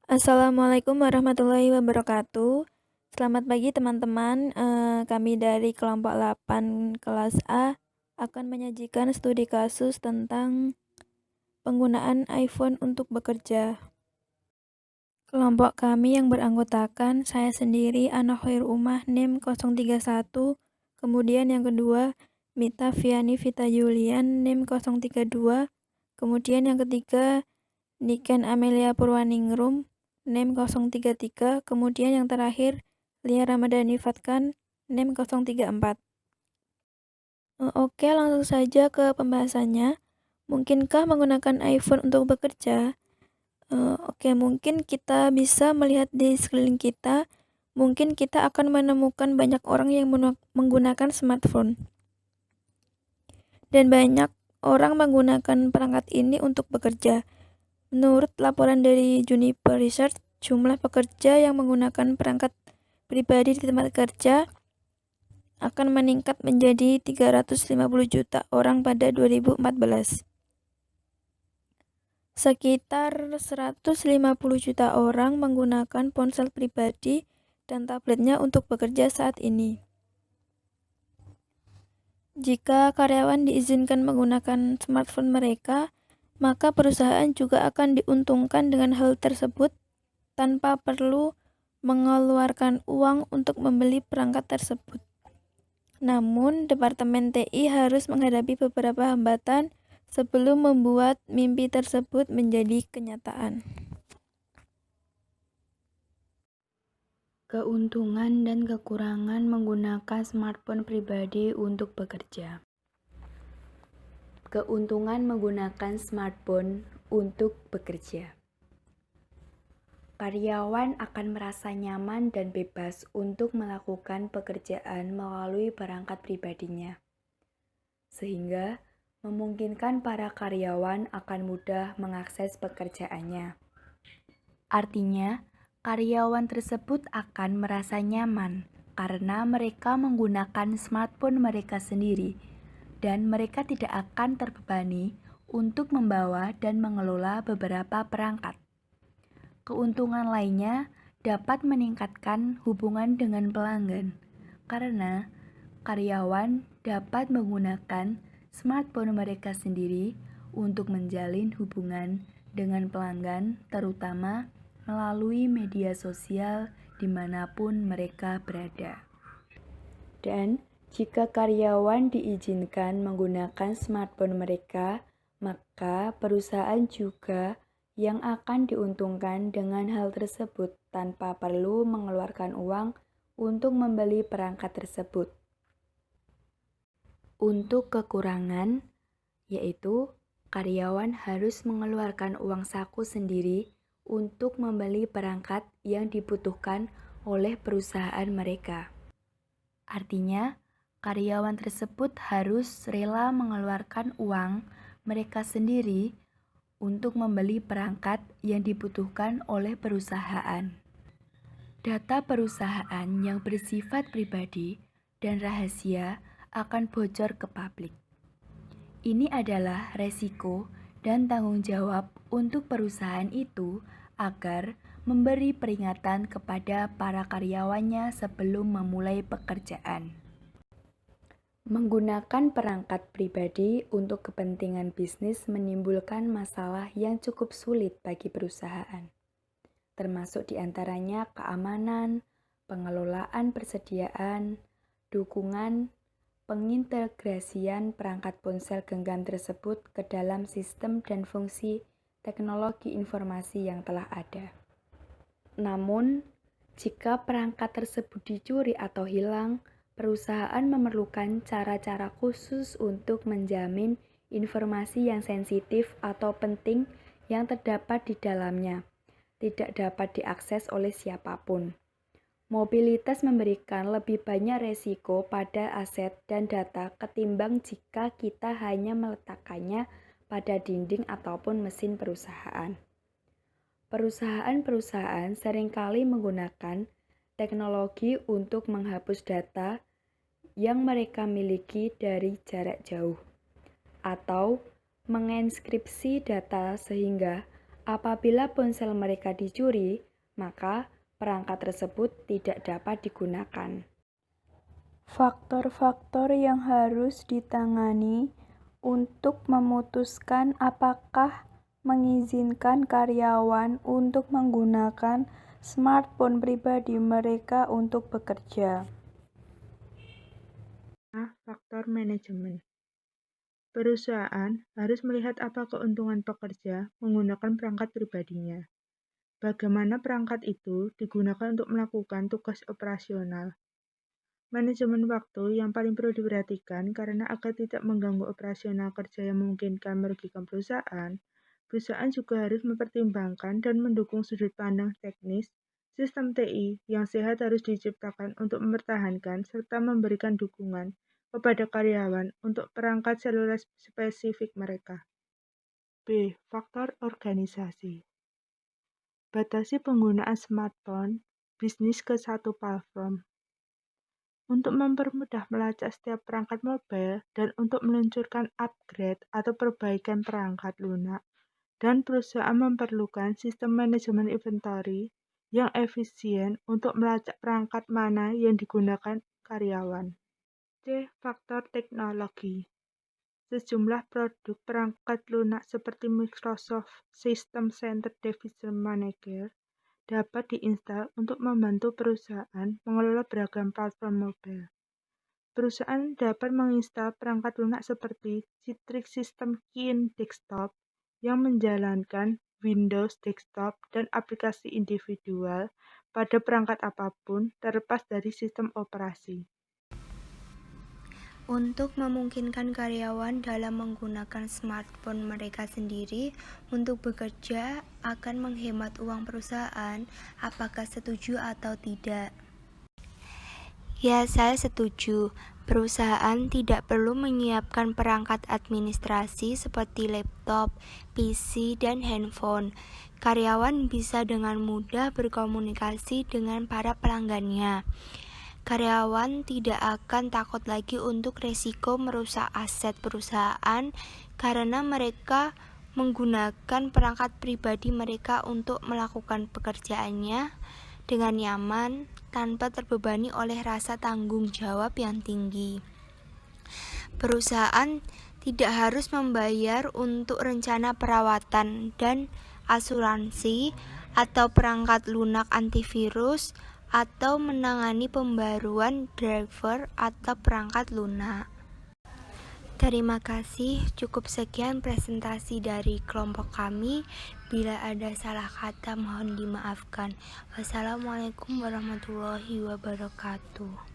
Assalamualaikum warahmatullahi wabarakatuh. Selamat pagi teman-teman. Kami dari kelompok 8 kelas A akan menyajikan studi kasus tentang penggunaan iPhone untuk bekerja. Kelompok kami yang beranggotakan saya sendiri Ana Khair Umah NIM 031, kemudian yang kedua Mita Viani Vita Yulian NIM 032, kemudian yang ketiga Niken Amelia Purwaningrum NIM 033, kemudian yang terakhir Lia Ramadhani Fatkan NIM 034. Oke, langsung saja ke pembahasannya. Mungkinkah menggunakan iPhone untuk bekerja? Oke, mungkin kita bisa melihat di sekeliling kita. Mungkin kita akan menemukan banyak orang yang menggunakan smartphone. Dan banyak orang menggunakan perangkat ini untuk bekerja. Menurut laporan dari Juniper Research, jumlah pekerja yang menggunakan perangkat pribadi di tempat kerja akan meningkat menjadi 350 juta orang pada 2014. Sekitar 150 juta orang menggunakan ponsel pribadi dan tabletnya untuk bekerja saat ini. Jika karyawan diizinkan menggunakan smartphone mereka, maka perusahaan juga akan diuntungkan dengan hal tersebut tanpa perlu mengeluarkan uang untuk membeli perangkat tersebut. Namun, Departemen TI harus menghadapi beberapa hambatan sebelum membuat mimpi tersebut menjadi kenyataan. Keuntungan dan kekurangan menggunakan smartphone pribadi untuk bekerja. Keuntungan menggunakan smartphone untuk bekerja. Karyawan akan merasa nyaman dan bebas untuk melakukan pekerjaan melalui perangkat pribadinya, sehingga memungkinkan para karyawan akan mudah mengakses pekerjaannya. Artinya, karyawan tersebut akan merasa nyaman karena mereka menggunakan smartphone mereka sendiri dan mereka tidak akan terbebani untuk membawa dan mengelola beberapa perangkat. Keuntungan lainnya dapat meningkatkan hubungan dengan pelanggan karena karyawan dapat menggunakan smartphone mereka sendiri untuk menjalin hubungan dengan pelanggan, terutama melalui media sosial dimanapun mereka berada. Dan jika karyawan diizinkan menggunakan smartphone mereka, maka perusahaan juga yang akan diuntungkan dengan hal tersebut tanpa perlu mengeluarkan uang untuk membeli perangkat tersebut. Untuk kekurangan, yaitu karyawan harus mengeluarkan uang saku sendiri untuk membeli perangkat yang dibutuhkan oleh perusahaan mereka. Artinya, karyawan tersebut harus rela mengeluarkan uang mereka sendiri untuk membeli perangkat yang dibutuhkan oleh perusahaan. Data perusahaan yang bersifat pribadi dan rahasia akan bocor ke publik. Ini adalah resiko dan tanggung jawab untuk perusahaan itu agar memberi peringatan kepada para karyawannya sebelum memulai pekerjaan. Menggunakan perangkat pribadi untuk kepentingan bisnis menimbulkan masalah yang cukup sulit bagi perusahaan, termasuk diantaranya keamanan, pengelolaan persediaan, dukungan, pengintegrasian perangkat ponsel genggam tersebut ke dalam sistem dan fungsi teknologi informasi yang telah ada. Namun, jika perangkat tersebut dicuri atau hilang, perusahaan memerlukan cara-cara khusus untuk menjamin informasi yang sensitif atau penting yang terdapat di dalamnya tidak dapat diakses oleh siapapun. Mobilitas memberikan lebih banyak resiko pada aset dan data ketimbang jika kita hanya meletakkannya pada dinding ataupun mesin perusahaan. Perusahaan-perusahaan seringkali menggunakan teknologi untuk menghapus data yang mereka miliki dari jarak jauh, atau menginskripsi data sehingga Apabila ponsel mereka dicuri, maka perangkat tersebut tidak dapat digunakan. Faktor-faktor yang harus ditangani untuk memutuskan apakah mengizinkan karyawan untuk menggunakan smartphone pribadi mereka untuk bekerja. Faktor manajemen. Perusahaan harus melihat apa keuntungan pekerja menggunakan perangkat pribadinya. Bagaimana perangkat itu digunakan untuk melakukan tugas operasional. Manajemen waktu yang paling perlu diperhatikan karena agar tidak mengganggu operasional kerja yang memungkinkan merugikan perusahaan, perusahaan juga harus mempertimbangkan dan mendukung sudut pandang teknis. Sistem TI yang sehat harus diciptakan untuk mempertahankan serta memberikan dukungan kepada karyawan untuk perangkat seluler spesifik mereka. B. Faktor organisasi. Batasi penggunaan smartphone bisnis ke satu platform. Untuk mempermudah melacak setiap perangkat mobile dan untuk meluncurkan upgrade atau perbaikan perangkat lunak, dan perusahaan memerlukan sistem manajemen inventory yang efisien untuk melacak perangkat mana yang digunakan karyawan. C. Faktor teknologi. Sejumlah produk perangkat lunak seperti Microsoft System Center Division Manager dapat diinstal untuk membantu perusahaan mengelola beragam platform mobile. Perusahaan dapat menginstal perangkat lunak seperti Citrix System Keen Desktop yang menjalankan Windows Desktop dan aplikasi individual pada perangkat apapun terlepas dari sistem operasi. Untuk memungkinkan karyawan dalam menggunakan smartphone mereka sendiri untuk bekerja akan menghemat uang perusahaan. Apakah setuju atau tidak? Ya, saya setuju. Perusahaan tidak perlu menyiapkan perangkat administrasi seperti laptop, PC, dan handphone. Karyawan bisa dengan mudah berkomunikasi dengan para pelanggannya. Karyawan tidak akan takut lagi untuk resiko merusak aset perusahaan karena mereka menggunakan perangkat pribadi mereka untuk melakukan pekerjaannya dengan nyaman tanpa terbebani oleh rasa tanggung jawab yang tinggi. Perusahaan tidak harus membayar untuk rencana perawatan dan asuransi atau perangkat lunak antivirus atau menangani pembaruan driver atau perangkat lunak. Terima kasih, cukup sekian presentasi dari kelompok kami. Bila ada salah kata mohon dimaafkan. Wassalamualaikum warahmatullahi wabarakatuh.